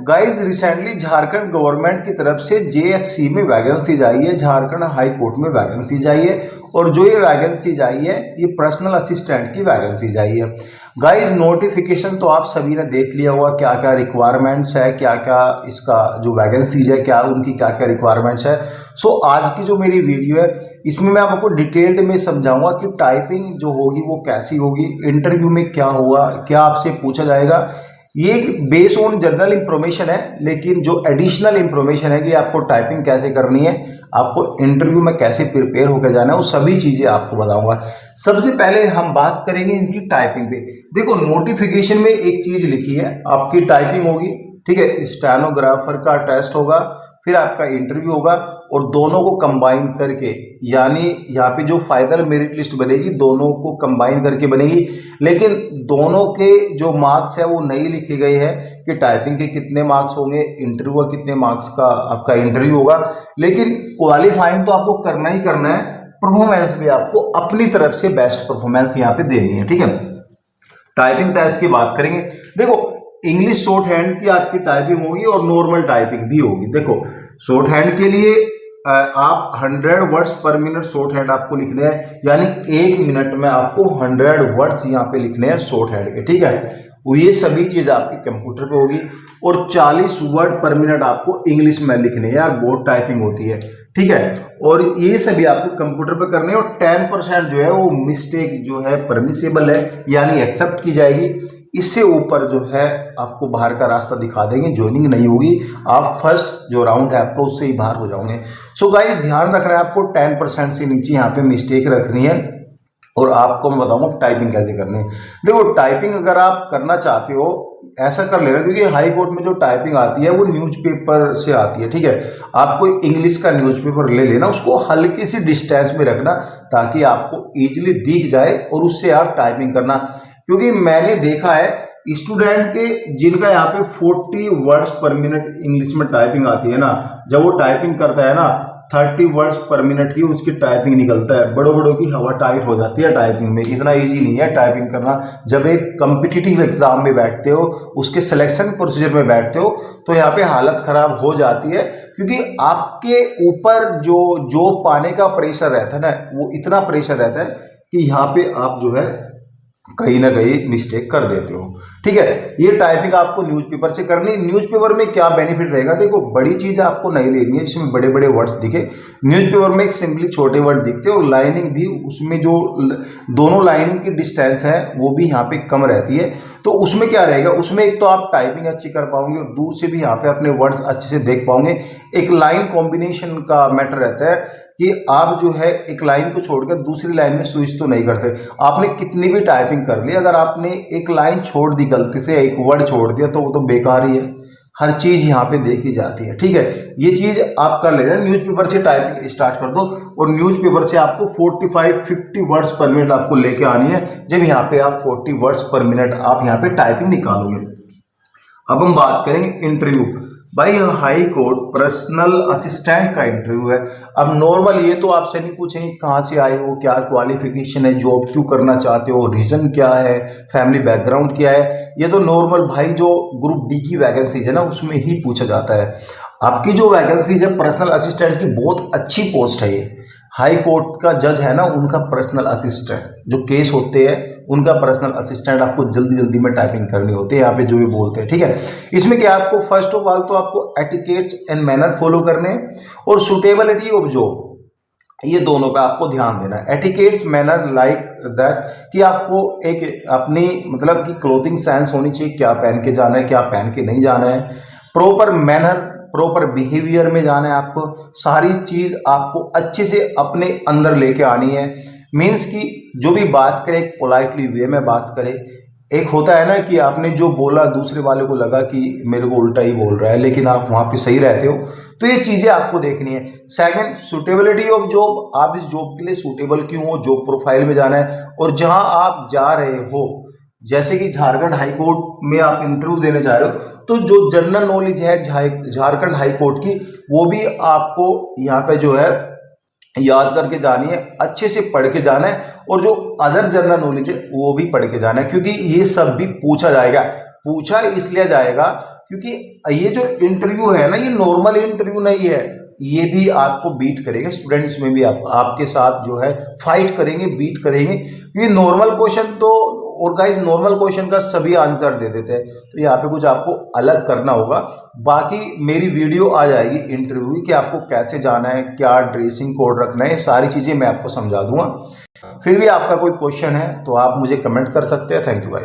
Guys recently Jharkhand government की तरफ से जेएससी में वैकेंसीज आई है, झारखंड हाई कोर्ट में वैकेंसीज आई है। और जो ये वैकेंसीज आई है ये पर्सनल असिस्टेंट की वैकेंसीज आई है। गाइस नोटिफिकेशन तो आप सभी ने देख लिया होगा, क्या क्या रिक्वायरमेंट्स है, क्या क्या इसका जो वैकेंसीज है क्या उनकी क्या क्या रिक्वायरमेंट्स है। सो आज की जो मेरी वीडियो है इसमें मैं आपको डिटेल्ड में समझाऊंगा कि टाइपिंग जो होगी वो कैसी होगी, इंटरव्यू में क्या होगा, क्या आपसे पूछा जाएगा। ये बेस्ड ऑन जनरल इंफॉर्मेशन है, लेकिन जो एडिशनल इंफॉर्मेशन है कि आपको टाइपिंग कैसे करनी है, आपको इंटरव्यू में कैसे प्रिपेयर होकर जाना है, वो सभी चीज़ें आपको बताऊंगा। सबसे पहले हम बात करेंगे इनकी टाइपिंग पे। देखो नोटिफिकेशन में एक चीज़ लिखी है, आपकी टाइपिंग होगी, ठीक है, स्टेनोग्राफर का टेस्ट होगा, फिर आपका इंटरव्यू होगा और दोनों को कंबाइन करके, यानी यहाँ पे जो फाइनल मेरिट लिस्ट बनेगी दोनों को कंबाइन करके बनेगी। लेकिन दोनों के जो मार्क्स है वो नहीं लिखे गए हैं कि टाइपिंग के कितने मार्क्स होंगे, इंटरव्यू का कितने मार्क्स का आपका इंटरव्यू होगा। लेकिन क्वालिफाइंग तो आपको करना ही करना है, परफॉर्मेंस भी आपको अपनी तरफ से बेस्ट परफॉर्मेंस यहाँ पे देनी है, ठीक है। टाइपिंग टेस्ट की बात करेंगे, देखो इंग्लिश शॉर्ट हैंड की आपकी टाइपिंग होगी और नॉर्मल टाइपिंग भी होगी। देखो शॉर्ट हैंड के लिए आप 100 वर्ड्स पर मिनट शॉर्ट हैंड आपको लिखने हैं, यानी 1 मिनट में आपको 100 वर्ड्स यहाँ पे लिखने हैं शॉर्ट हैंड के, ठीक है। वो ये सभी चीज़ आपकी कंप्यूटर पे होगी और 40 वर्ड पर मिनट आपको इंग्लिश में लिखने हैं, यार बहुत टाइपिंग होती है, ठीक है। और ये सभी आपको कंप्यूटर पे करने हैं और 10% जो है वो मिस्टेक जो है परमिसेबल है, यानी एक्सेप्ट की जाएगी। इससे ऊपर जो है आपको बाहर का रास्ता दिखा देंगे, ज्वाइनिंग नहीं होगी, आप फर्स्ट जो राउंड है आपका उससे ही बाहर हो जाओगे। सो गाइस ध्यान रखना है आपको 10% से नीचे यहाँ पे मिस्टेक रखनी है। और आपको मैं बताऊंगा टाइपिंग कैसे करनी है। देखो टाइपिंग अगर आप करना चाहते हो ऐसा कर लेना, क्योंकि हाई कोर्ट में जो टाइपिंग आती है वो न्यूज़पेपर से आती है, ठीक है। आपको इंग्लिश का न्यूज़पेपर ले लेना, उसको हल्की सी डिस्टेंस में रखना ताकि आपको ईजिली दिख जाए और उससे आप टाइपिंग करना। क्योंकि मैंने देखा है स्टूडेंट के जिनका यहाँ पे 40 वर्ड्स पर मिनट इंग्लिश में टाइपिंग आती है ना, जब वो टाइपिंग करता है ना 30 वर्ड्स पर मिनट की उसकी टाइपिंग निकलता है, बड़ों बड़ों की हवा टाइट हो जाती है टाइपिंग में। इतना इजी नहीं है टाइपिंग करना। जब एक कम्पिटिटिव एग्जाम में बैठते हो, उसके सिलेक्शन प्रोसीजर में बैठते हो, तो यहाँ पे हालत खराब हो जाती है, क्योंकि आपके ऊपर जो जॉब पाने का प्रेशर रहता है ना, वो इतना प्रेशर रहता है कि यहाँ पे आप जो है कहीं ना कहीं मिस्टेक कर देते हो, ठीक है। ये टाइपिंग आपको न्यूज़पेपर से करनी। न्यूज़पेपर में क्या बेनिफिट रहेगा, देखो बड़ी चीज़ आपको नहीं लेनी है जिसमें बड़े बड़े वर्ड्स दिखे। न्यूज़पेपर में एक सिंपली छोटे वर्ड दिखते हैं और लाइनिंग भी उसमें जो दोनों लाइनिंग की डिस्टेंस है वो भी यहाँ पे कम रहती है। तो उसमें क्या रहेगा, उसमें एक तो आप टाइपिंग अच्छी कर पाओगे और दूर से भी यहाँ पे अपने वर्ड्स अच्छे से देख पाओगे। एक लाइन कॉम्बिनेशन का मैटर रहता है कि आप जो है एक लाइन को छोड़कर दूसरी लाइन में स्विच तो नहीं करते। आपने कितनी भी टाइपिंग कर ली, अगर आपने एक लाइन छोड़ दी गलती से, एक वर्ड छोड़ दिया, तो वो तो बेकार ही है। हर चीज़ यहाँ पे देखी जाती है, ठीक है। ये चीज़ आप कर लेना, न्यूज़पेपर से टाइपिंग स्टार्ट कर दो और न्यूज़पेपर से आपको 45-50 वर्ड्स पर मिनट आपको लेके आनी है। जब यहाँ पे आप 40 वर्ड्स पर मिनट आप यहाँ पे टाइपिंग निकालोगे। अब हम बात करेंगे इंटरव्यू। भाई हाई कोर्ट पर्सनल असिस्टेंट का इंटरव्यू है। अब नॉर्मल ये तो आपसे नहीं पूछेंगे कहाँ से आए हो, क्या क्वालिफिकेशन है, जॉब क्यों करना चाहते हो, रीज़न क्या है, फैमिली बैकग्राउंड क्या है। ये तो नॉर्मल भाई जो ग्रुप डी की वैकेंसीज है ना उसमें ही पूछा जाता है। आपकी जो वैकेंसीज है पर्सनल असिस्टेंट की, बहुत अच्छी पोस्ट है ये। हाई कोर्ट का जज है ना उनका पर्सनल असिस्टेंट, जो केस होते हैं उनका पर्सनल असिस्टेंट आपको जल्दी जल्दी में टाइपिंग करनी होती है, यहाँ पे जो भी बोलते हैं, ठीक है। इसमें क्या आपको फर्स्ट ऑफ ऑल तो आपको एटिकेट्स एंड मैनर फॉलो करने हैं और सुटेबिलिटी ऑफ जॉब, ये दोनों पे आपको ध्यान देना है। एटिकेट्स मैनर लाइक दैट कि आपको एक अपनी मतलब कि क्लोथिंग सेंस होनी चाहिए, क्या पहन के जाना है क्या पहन के नहीं जाना है। प्रॉपर मैनर प्रॉपर बिहेवियर में जाना है आपको, सारी चीज़ आपको अच्छे से अपने अंदर लेके आनी है। मीन्स कि जो भी बात करें एक पोलाइटली वे में बात करें। एक होता है ना कि आपने जो बोला दूसरे वाले को लगा कि मेरे को उल्टा ही बोल रहा है, लेकिन आप वहाँ पे सही रहते हो, तो ये चीज़ें आपको देखनी है। सेकंड सूटेबिलिटी ऑफ जॉब, आप इस जॉब के लिए सूटेबल क्यों हो, जॉब प्रोफाइल में जाना है और जहाँ आप जा रहे हो। जैसे कि झारखंड हाई कोर्ट में आप इंटरव्यू देने जा रहे हो, तो जो जनरल नॉलेज है झारखंड हाई कोर्ट की वो भी आपको यहाँ पे जो है याद करके जानी है, अच्छे से पढ़ के जाना है और जो अदर जनरल नॉलेज है वो भी पढ़ के जाना है, क्योंकि ये सब भी पूछा जाएगा। पूछा इसलिए जाएगा क्योंकि ये जो इंटरव्यू है ना, ये नॉर्मल इंटरव्यू नहीं है, ये भी आपको बीट करेगा, स्टूडेंट्स में भी आपके साथ जो है फाइट करेंगे, बीट करेंगे, क्योंकि नॉर्मल क्वेश्चन तो, और गाइस नॉर्मल क्वेश्चन का सभी आंसर दे देते हैं, तो यहाँ पे कुछ आपको अलग करना होगा। बाकी मेरी वीडियो आ जाएगी इंटरव्यू की, आपको कैसे जाना है, क्या ड्रेसिंग कोड रखना है, सारी चीज़ें मैं आपको समझा दूंगा। फिर भी आपका कोई क्वेश्चन है तो आप मुझे कमेंट कर सकते हैं। थैंक यू भाई।